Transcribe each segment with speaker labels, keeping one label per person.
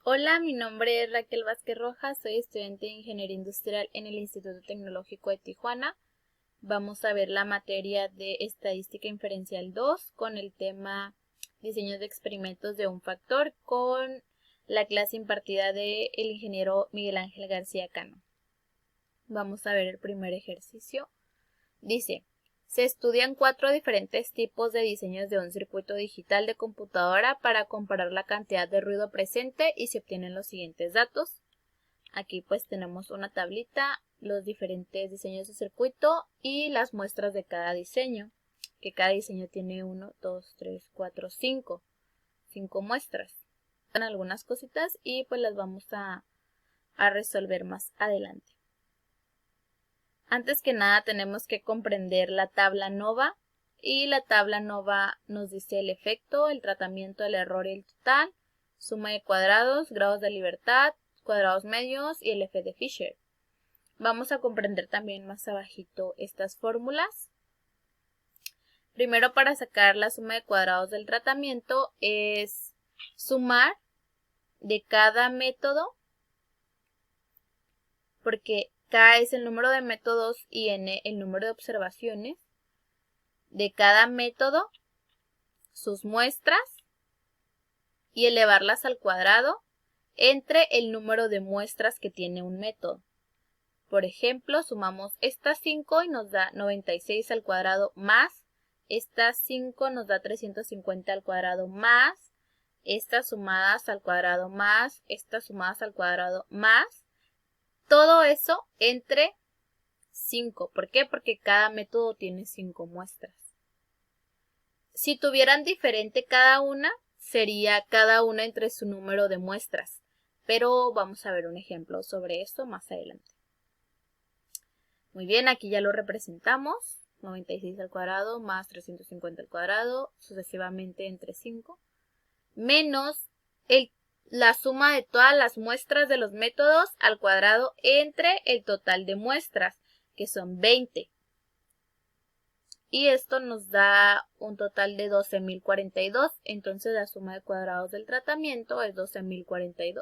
Speaker 1: Hola, mi nombre es Raquel Vázquez Rojas, soy estudiante de Ingeniería Industrial en el Instituto Tecnológico de Tijuana. Vamos a ver la materia de Estadística Inferencial 2 con el tema Diseños de experimentos de un factor con la clase impartida del ingeniero Miguel Ángel García Cano. Vamos a ver el primer ejercicio. Dice: se estudian 4 diferentes tipos de diseños de un circuito digital de computadora para comparar la cantidad de ruido presente y se obtienen los siguientes datos. Aquí pues tenemos una tablita, los diferentes diseños de circuito y las muestras de cada diseño, que cada diseño tiene 1, 2, 3, 4, 5 muestras. Son algunas cositas y pues las vamos a resolver más adelante. Antes que nada tenemos que comprender la tabla NOVA, y la tabla NOVA nos dice el efecto, el tratamiento, el error y el total, suma de cuadrados, grados de libertad, cuadrados medios y el F de Fisher. Vamos a comprender también más abajito estas fórmulas. Primero, para sacar la suma de cuadrados del tratamiento es sumar de cada método, porque K es el número de métodos y N el número de observaciones de cada método, sus muestras, y elevarlas al cuadrado entre el número de muestras que tiene un método. Por ejemplo, sumamos estas 5 y nos da 96 al cuadrado más, estas 5 nos da 350 al cuadrado más, estas sumadas al cuadrado más, estas sumadas al cuadrado más, todo eso entre 5. ¿Por qué? Porque cada método tiene 5 muestras. Si tuvieran diferente cada una, sería cada una entre su número de muestras. Pero vamos a ver un ejemplo sobre esto más adelante. Muy bien, aquí ya lo representamos. 96 al cuadrado más 350 al cuadrado, sucesivamente entre 5. Menos la suma de todas las muestras de los métodos al cuadrado entre el total de muestras, que son 20. Y esto nos da un total de 12.042, entonces la suma de cuadrados del tratamiento es 12.042.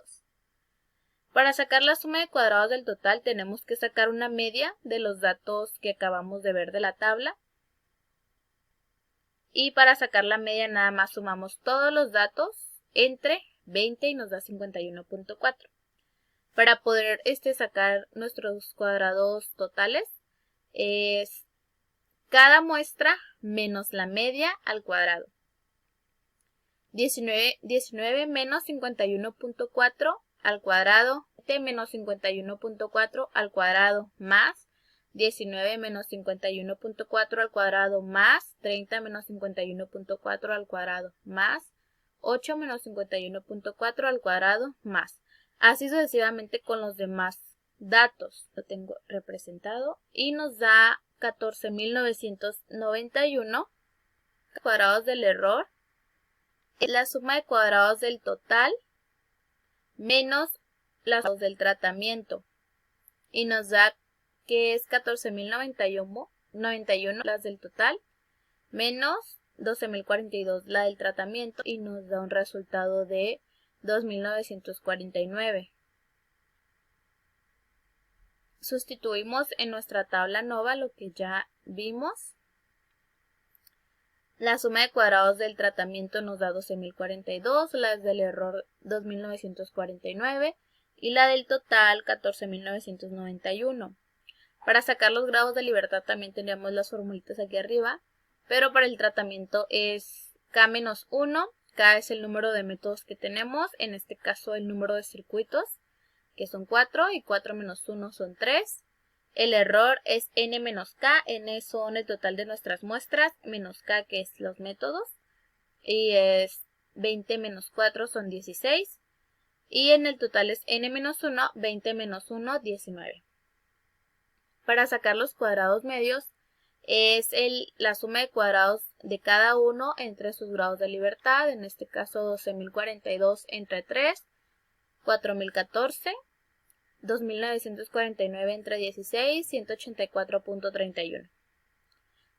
Speaker 1: Para sacar la suma de cuadrados del total tenemos que sacar una media de los datos que acabamos de ver de la tabla. Y para sacar la media nada más sumamos todos los datos entre 20 y nos da 51.4. Para poder sacar nuestros cuadrados totales es cada muestra menos la media al cuadrado. 19 menos 51.4 al cuadrado, menos 51.4 al cuadrado más 19 menos 51.4 al cuadrado más 30 menos 51.4 al cuadrado más 8 menos 51.4 al cuadrado más. Así sucesivamente con los demás datos. Lo tengo representado y nos da 14.991 cuadrados del error. Es la suma de cuadrados del total menos las cuadrados del tratamiento. Y nos da que es 14.091 las del total menos 12.042 la del tratamiento y nos da un resultado de 2.949. Sustituimos en nuestra tabla NOVA lo que ya vimos. La suma de cuadrados del tratamiento nos da 12.042, la del error 2.949 y la del total 14.991. Para sacar los grados de libertad también tendríamos las formulitas aquí arriba, pero para el tratamiento es K-1, K es el número de métodos que tenemos, en este caso el número de circuitos, que son 4, y 4 menos 1 son 3. El error es N menos K, N son el total de nuestras muestras, menos K que es los métodos, y es 20 menos 4 son 16, y en el total es N menos 1, 20 menos 1, 19. Para sacar los cuadrados medios es la suma de cuadrados de cada uno entre sus grados de libertad, en este caso 12.042 entre 3, 4.014, 2.949 entre 16, 184.31.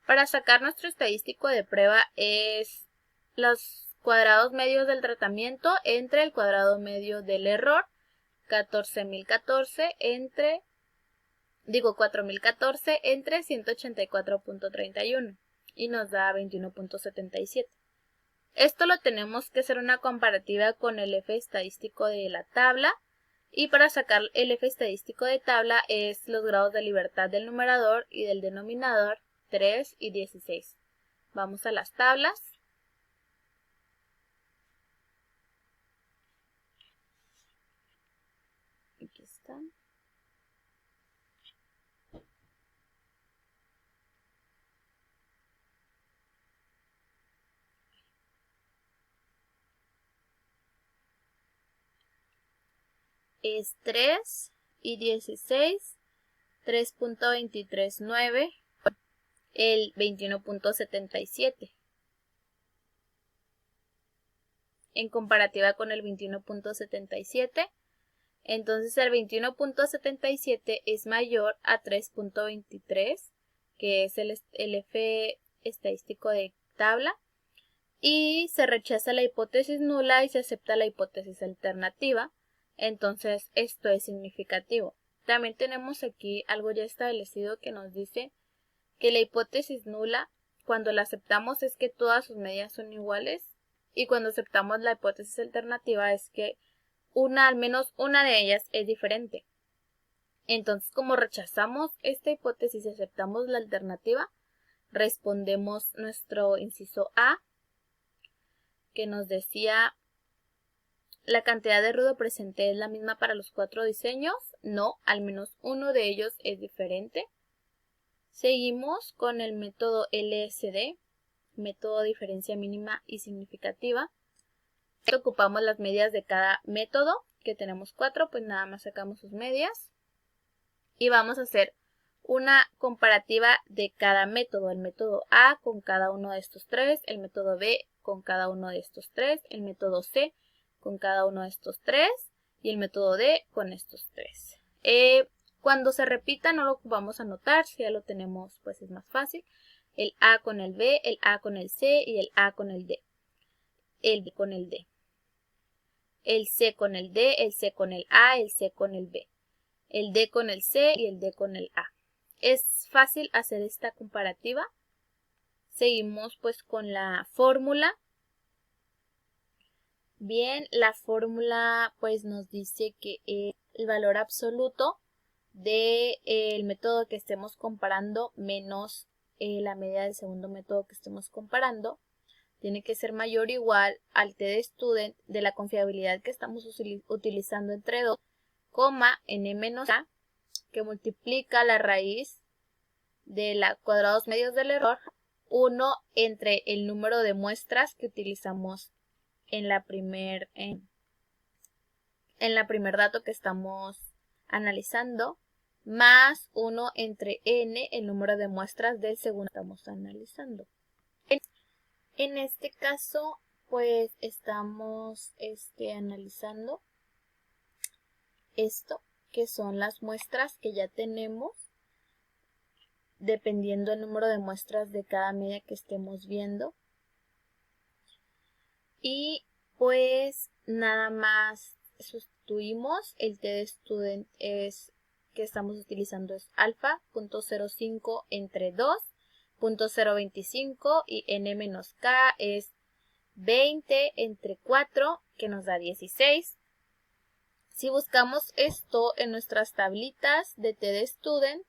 Speaker 1: Para sacar nuestro estadístico de prueba es los cuadrados medios del tratamiento entre el cuadrado medio del error, 4014 entre 184.014 entre 184.31 y nos da 21.77. Esto lo tenemos que hacer una comparativa con el F estadístico de la tabla, y para sacar el F estadístico de tabla es los grados de libertad del numerador y del denominador 3 y 16. Vamos a las tablas. Aquí están. Es 3 y 16, 3.239, el 21.77. En comparativa con el 21.77, entonces el 21.77 es mayor a 3.23, que es el F estadístico de tabla, y se rechaza la hipótesis nula y se acepta la hipótesis alternativa. Entonces esto es significativo. También tenemos aquí algo ya establecido que nos dice que la hipótesis nula, cuando la aceptamos, es que todas sus medidas son iguales, y cuando aceptamos la hipótesis alternativa es que al menos una de ellas es diferente. Entonces, como rechazamos esta hipótesis y aceptamos la alternativa, respondemos nuestro inciso A, que nos decía: ¿la cantidad de ruido presente es la misma para los 4 diseños? No, al menos uno de ellos es diferente. Seguimos con el método LSD, método de diferencia mínima y significativa. Ocupamos las medidas de cada método, que tenemos 4, pues nada más sacamos sus medias. Y vamos a hacer una comparativa de cada método. El método A con cada uno de estos 3, el método B con cada uno de estos 3, el método C con cada uno de estos 3 y el método D con estos 3. Cuando se repita no lo vamos a anotar, si ya lo tenemos pues es más fácil. El A con el B, el A con el C y el A con el D. El B con el D. El C con el D, el C con el A, el C con el B. El D con el C y el D con el A. Es fácil hacer esta comparativa. Seguimos pues con la fórmula. Bien, la fórmula pues nos dice que el valor absoluto del método que estemos comparando menos la media del segundo método que estemos comparando tiene que ser mayor o igual al t de student de la confiabilidad que estamos utilizando entre 2, n menos a, que multiplica la raíz de los cuadrados medios del error 1 entre el número de muestras que utilizamos en la primer dato que estamos analizando, más 1 entre n, el número de muestras del segundo que estamos analizando. En este caso, pues estamos analizando esto, que son las muestras que ya tenemos, dependiendo del número de muestras de cada media que estemos viendo. Y pues nada más sustituimos el t de student que estamos utilizando es alfa, 0.05 entre 2, 0.025 y n menos k es 20 entre 4, que nos da 16. Si buscamos esto en nuestras tablitas de t de student,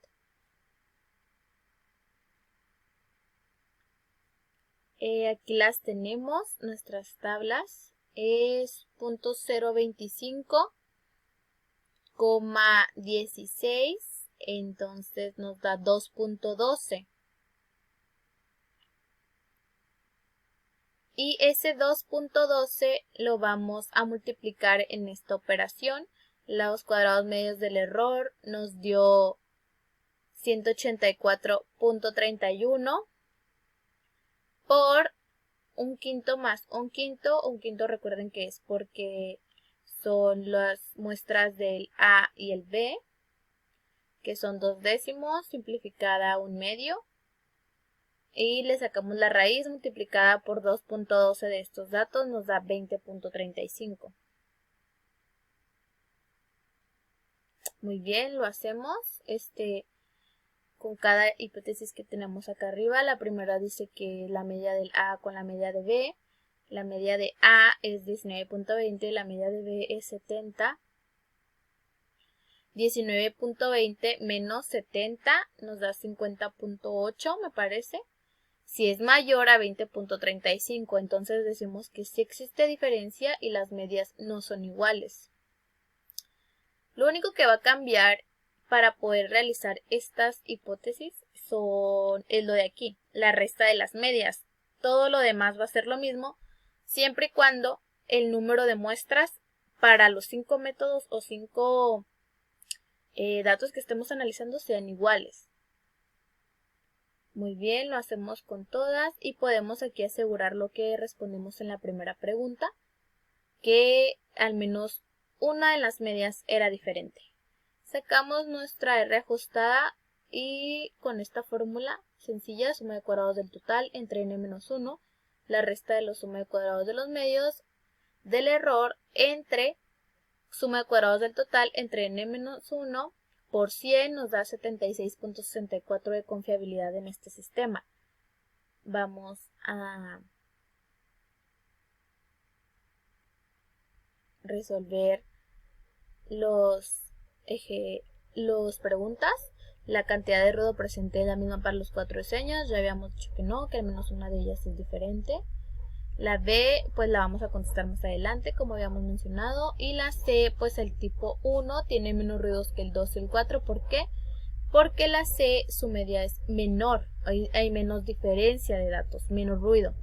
Speaker 1: aquí las tenemos, nuestras tablas, es 0.025, 16, entonces nos da 2.12. Y ese 2.12 lo vamos a multiplicar en esta operación. Los cuadrados medios del error nos dio 184.31 por un quinto más un quinto. Un quinto recuerden que es porque son las muestras del A y el B, que son 2 décimos, simplificada a 1/2. y le sacamos la raíz multiplicada por 2.12 de estos datos, nos da 20.35. Muy bien, lo hacemos con cada hipótesis que tenemos acá arriba. La primera dice que la media del A con la media de B. La media de A es 19.20, la media de B es 70. 19.20 menos 70 nos da 50.8, me parece. Si es mayor a 20.35, entonces decimos que sí existe diferencia y las medias no son iguales. Lo único que va a cambiar para poder realizar estas hipótesis es lo de aquí, la resta de las medias. Todo lo demás va a ser lo mismo, siempre y cuando el número de muestras para los 5 métodos o 5 datos que estemos analizando sean iguales. Muy bien, lo hacemos con todas y podemos aquí asegurar lo que respondimos en la primera pregunta, que al menos una de las medias era diferente. Sacamos nuestra R ajustada y con esta fórmula sencilla, suma de cuadrados del total entre n-1, la resta de los suma de cuadrados de los medios del error entre suma de cuadrados del total entre n-1 por 100 nos da 76.64 de confiabilidad en este sistema. Vamos a resolver los preguntas. La cantidad de ruido presente es la misma para los 4 diseños. Ya habíamos dicho que no, que al menos una de ellas es diferente. La B, pues la vamos a contestar más adelante, como habíamos mencionado. Y la C, pues el tipo 1 tiene menos ruidos que el 2 y el 4. ¿Por qué? Porque la C, su media es menor. Hay menos diferencia de datos, menos ruido.